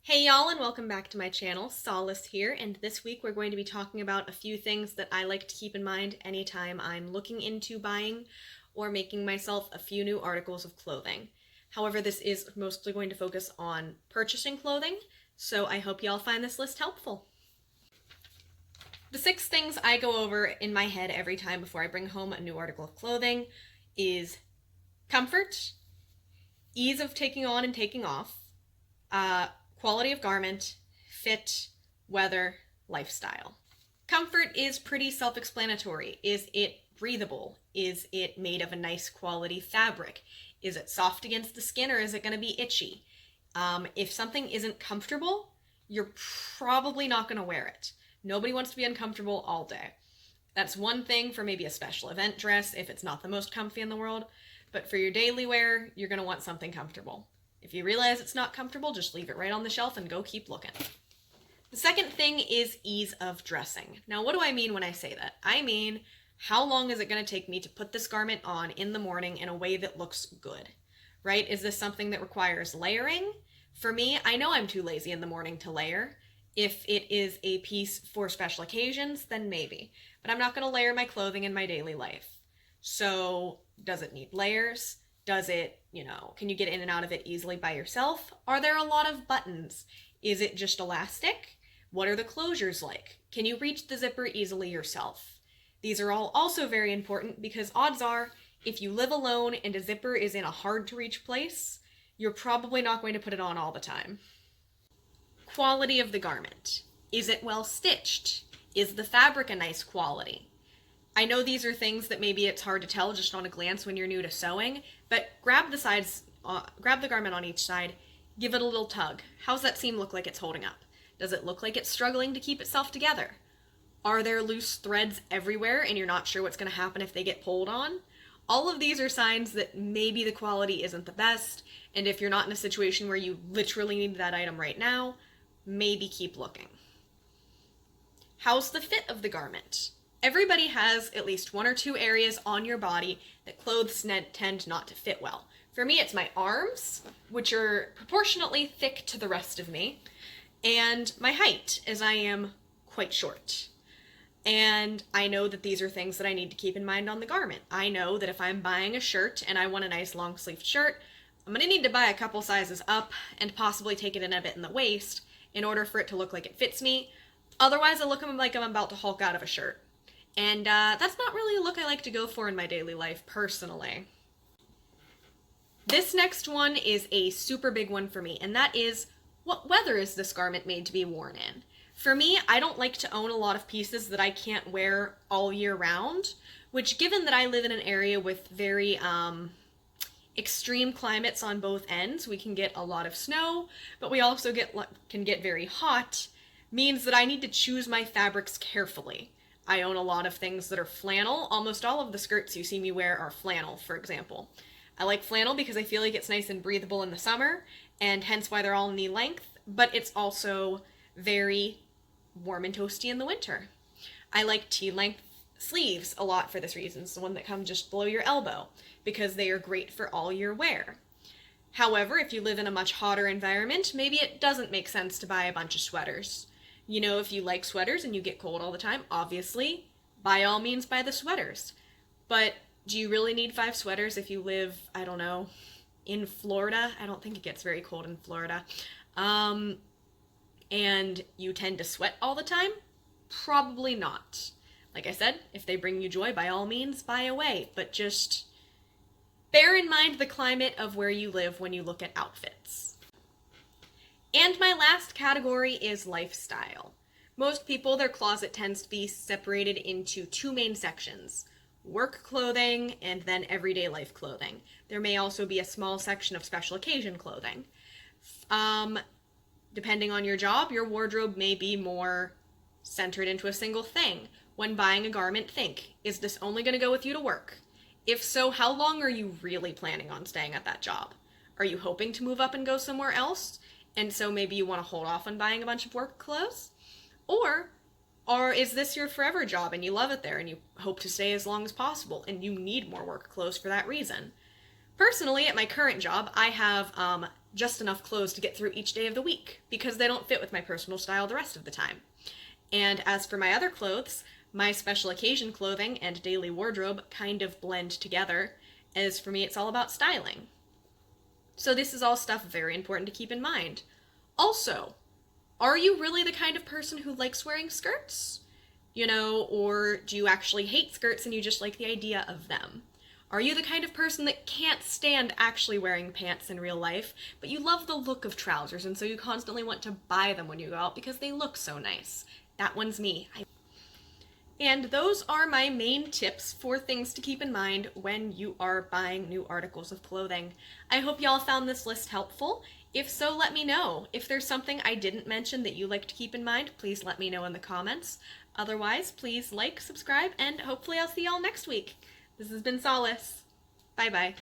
Hey y'all, and welcome back to my channel. Solace here, and this week we're going to be talking about a few things that I like to keep in mind anytime I'm looking into buying or making myself a few new articles of clothing. However, this is mostly going to focus on purchasing clothing, so I hope y'all find this list helpful. The 6 things I go over in my head every time before I bring home a new article of clothing is comfort, ease of taking on and taking off, quality of garment, fit, weather, lifestyle. Comfort is pretty self-explanatory. Is it breathable? Is it made of a nice quality fabric? Is it soft against the skin, or is it going to be itchy? If something isn't comfortable, you're probably not going to wear it. Nobody wants to be uncomfortable all day. That's one thing for maybe a special event dress if it's not the most comfy in the world, but for your daily wear, you're going to want something comfortable. If you realize it's not comfortable, just leave it right on the shelf and go keep looking. The second thing is ease of dressing. Now, what do I mean when I say that? I mean, how long is it going to take me to put this garment on in the morning in a way that looks good, right? Is this something that requires layering? For me, I know I'm too lazy in the morning to layer. If it is a piece for special occasions, then maybe. But I'm not going to layer my clothing in my daily life. So, does it need layers? Does it, can you get in and out of it easily by yourself? Are there a lot of buttons? Is it just elastic? What are the closures like? Can you reach the zipper easily yourself? These are all also very important because odds are, if you live alone and a zipper is in a hard to reach place, you're probably not going to put it on all the time. Quality of the garment. Is it well stitched? Is the fabric a nice quality? I know these are things that maybe it's hard to tell just on a glance when you're new to sewing, but grab the garment on each side, give it a little tug. How's that seam look like it's holding up? Does it look like it's struggling to keep itself together? Are there loose threads everywhere and you're not sure what's going to happen if they get pulled on? All of these are signs that maybe the quality isn't the best, and if you're not in a situation where you literally need that item right now, maybe keep looking. How's the fit of the garment? Everybody has at least 1 or 2 areas on your body that clothes tend not to fit well. For me, it's my arms, which are proportionately thick to the rest of me, and my height, as I am quite short. And I know that these are things that I need to keep in mind on the garment. I know that if I'm buying a shirt and I want a nice long-sleeved shirt, I'm going to need to buy a couple sizes up and possibly take it in a bit in the waist in order for it to look like it fits me. Otherwise, I look like I'm about to Hulk out of a shirt. And that's not really a look I like to go for in my daily life, personally. This next one is a super big one for me, and that is, what weather is this garment made to be worn in? For me, I don't like to own a lot of pieces that I can't wear all year round, which, given that I live in an area with very extreme climates on both ends, we can get a lot of snow, but we also can get very hot, means that I need to choose my fabrics carefully. I own a lot of things that are flannel. Almost all of the skirts you see me wear are flannel, for example. I like flannel because I feel like it's nice and breathable in the summer, and hence why they're all knee length, but it's also very warm and toasty in the winter. I like T-length sleeves a lot for this reason. It's the one that come just below your elbow, because they are great for all year wear. However, if you live in a much hotter environment, maybe it doesn't make sense to buy a bunch of sweaters. If you like sweaters and you get cold all the time, obviously, by all means, buy the sweaters. But do you really need 5 sweaters if you live, I don't know, in Florida? I don't think it gets very cold in Florida. And you tend to sweat all the time? Probably not. Like I said, if they bring you joy, by all means, buy away. But just bear in mind the climate of where you live when you look at outfits. And my last category is lifestyle. Most people, their closet tends to be separated into 2 main sections: work clothing and then everyday life clothing. There may also be a small section of special occasion clothing. Depending on your job, your wardrobe may be more centered into a single thing. When buying a garment, think, is this only going to go with you to work? If so, how long are you really planning on staying at that job? Are you hoping to move up and go somewhere else? And so maybe you want to hold off on buying a bunch of work clothes? Or is this your forever job and you love it there and you hope to stay as long as possible and you need more work clothes for that reason? Personally, at my current job, I have just enough clothes to get through each day of the week because they don't fit with my personal style the rest of the time. And as for my other clothes, my special occasion clothing and daily wardrobe kind of blend together, as for me it's all about styling. So this is all stuff very important to keep in mind. Also, are you really the kind of person who likes wearing skirts? Or do you actually hate skirts and you just like the idea of them? Are you the kind of person that can't stand actually wearing pants in real life, but you love the look of trousers and so you constantly want to buy them when you go out because they look so nice? That one's me. And those are my main tips for things to keep in mind when you are buying new articles of clothing. I hope y'all found this list helpful. If so, let me know. If there's something I didn't mention that you like to keep in mind, please let me know in the comments. Otherwise, please like, subscribe, and hopefully I'll see y'all next week. This has been Solace. Bye-bye.